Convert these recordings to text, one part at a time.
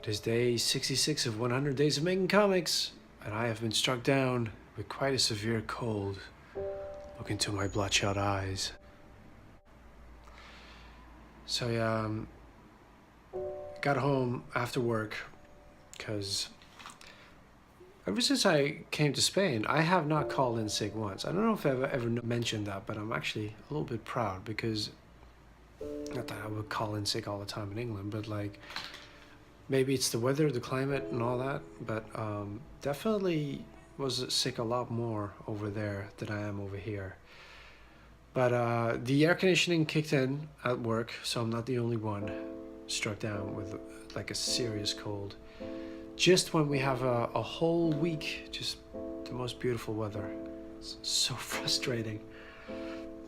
It is day 66 of 100 Days of Making Comics, and I have been struck down with quite a severe cold. Look into my bloodshot eyes. So yeah, got home after work, because ever since I came to Spain, I have not called in sick once. I don't know if I've ever mentioned that, but I'm actually a little bit proud, because not that I would call in sick all the time in England, but like maybe it's the weather, the climate, and all that, but definitely was sick a lot more over there than I am over here. But the air conditioning kicked in at work, so I'm not the only one struck down with like a serious cold. Just when we have a whole week, just the most beautiful weather. It's so frustrating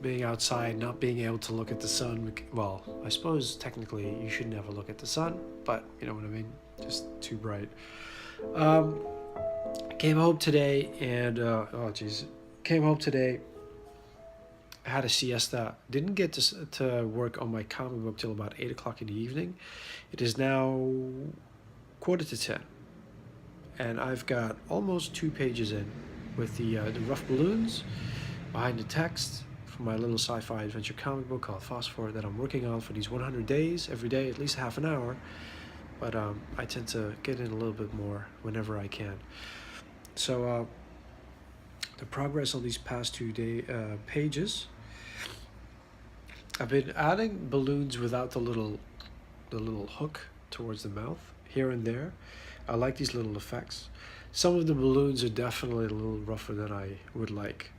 being outside, not being able to look at the sun. Well, I suppose technically you should never look at the sun, but you know what I mean, just too bright. Came home today and came home today, had a siesta, didn't get to work on my comic book till about 8 o'clock in the evening. It is now quarter to 10, and I've got almost 2 pages in with the rough balloons behind the text for my little sci-fi adventure comic book called Phosphor that I'm working on for these 100 days, every day at least half an hour, but I tend to get in a little bit more whenever I can. So the progress on these past 2 pages, I've been adding balloons without the little hook towards the mouth here and there. I like these little effects. Some of the balloons are definitely a little rougher than I would like.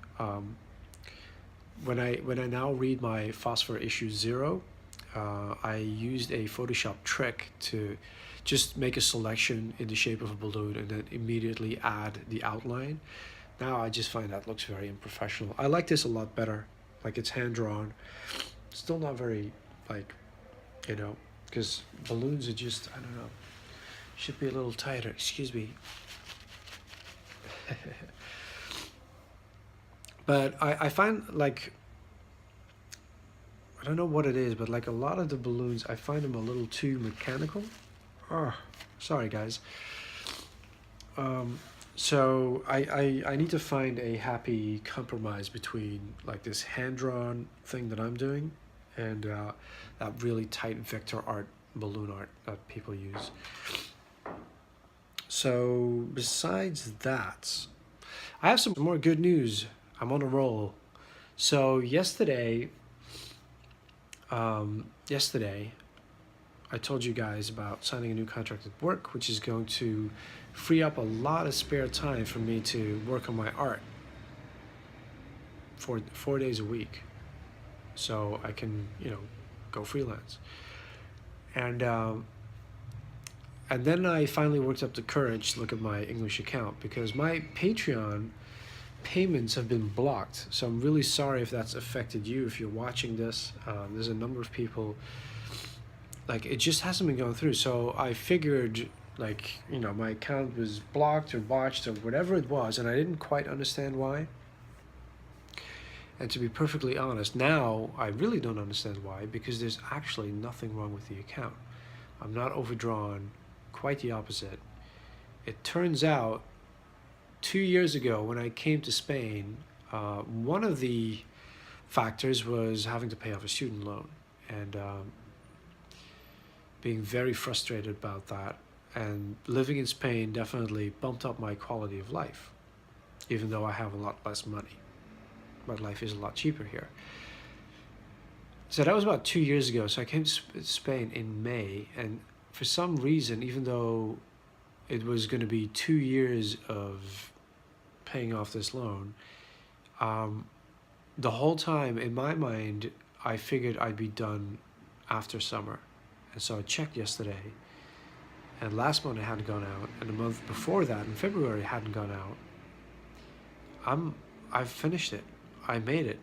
When I now read my Phosphor issue 0, I used a Photoshop trick to just make a selection in the shape of a balloon and then immediately add the outline. Now I just find that looks very unprofessional. I like this a lot better, like it's hand-drawn. Still not very, like, you know, because balloons are just, I don't know, should be a little tighter. Excuse me. But I find, like, I don't know what it is, but like a lot of the balloons, I find them a little too mechanical. Oh, sorry guys. So I need to find a happy compromise between like this hand-drawn thing that I'm doing and that really tight vector art, balloon art that people use. So besides that, I have some more good news. I'm on a roll. So yesterday I told you guys about signing a new contract at work, which is going to free up a lot of spare time for me to work on my art for 4 days a week, so I can, you know, go freelance. And then I finally worked up the courage to look at my English account, because my Patreon payments have been blocked. So I'm really sorry if that's affected you. If you're watching this, there's a number of people, like, it just hasn't been going through. So I figured, like, you know, my account was blocked or botched or whatever it was, and I didn't quite understand why. And to be perfectly honest, now I really don't understand why, because there's actually nothing wrong with the account. I'm not overdrawn, quite the opposite. It turns out 2 years ago when I came to Spain, one of the factors was having to pay off a student loan, and being very frustrated about that. And living in Spain definitely bumped up my quality of life, even though I have a lot less money. But life is a lot cheaper here. So that was about 2 years ago. So I came to Spain in May, and for some reason, even though it was going to be 2 years of paying off this loan, the whole time in my mind, I figured I'd be done after summer. And so I checked yesterday, and last month it hadn't gone out, and the month before that, in February, it hadn't gone out. I've finished it. I made it.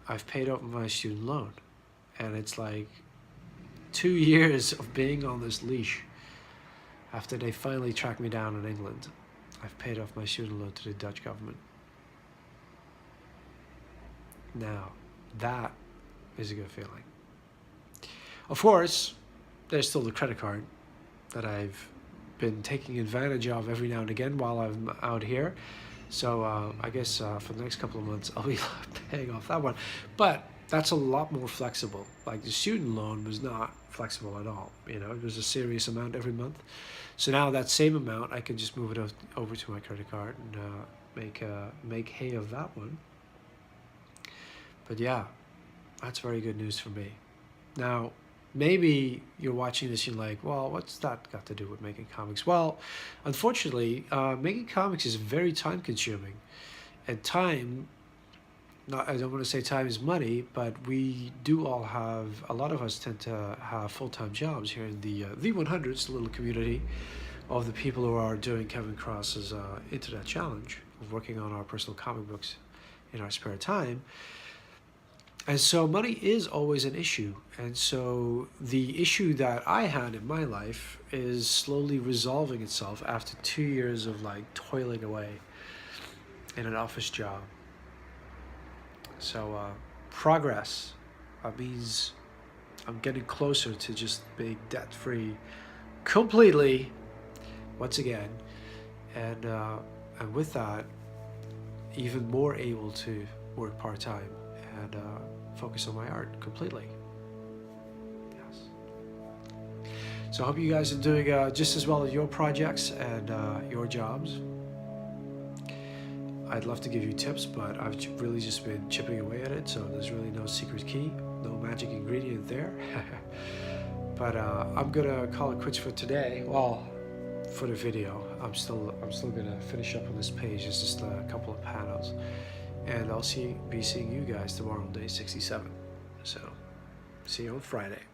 I've paid off my student loan. And it's like 2 years of being on this leash. After they finally tracked me down in England, I've paid off my student loan to the Dutch government. Now, that is a good feeling. Of course, there's still the credit card that I've been taking advantage of every now and again while I'm out here. So I guess for the next couple of months I'll be paying off that one. But that's a lot more flexible. Like the student loan was not flexible at all. You know, it was a serious amount every month. So now that same amount, I can just move it over to my credit card and make hay of that one. But yeah, that's very good news for me. Now, maybe you're watching this, you're like, well, what's that got to do with making comics? Well, unfortunately, making comics is very time consuming. And time, not, I don't want to say time is money, but we do all have, a lot of us tend to have full-time jobs here in the V100s, the little community of the people who are doing Kevin Cross's Internet Challenge, of working on our personal comic books in our spare time. And so money is always an issue. And so the issue that I had in my life is slowly resolving itself after 2 years of like toiling away in an office job. So progress means I'm getting closer to just being debt-free completely once again. And with that, even more able to work part-time and focus on my art completely. Yes. So I hope you guys are doing just as well as your projects and your jobs. I'd love to give you tips, but I've really just been chipping away at it, so there's really no secret key, no magic ingredient there. But I'm gonna call it quits for today. Well, for the video, I'm still gonna finish up on this page. It's just a couple of panels. And I'll be seeing you guys tomorrow on day 67. So, see you on Friday.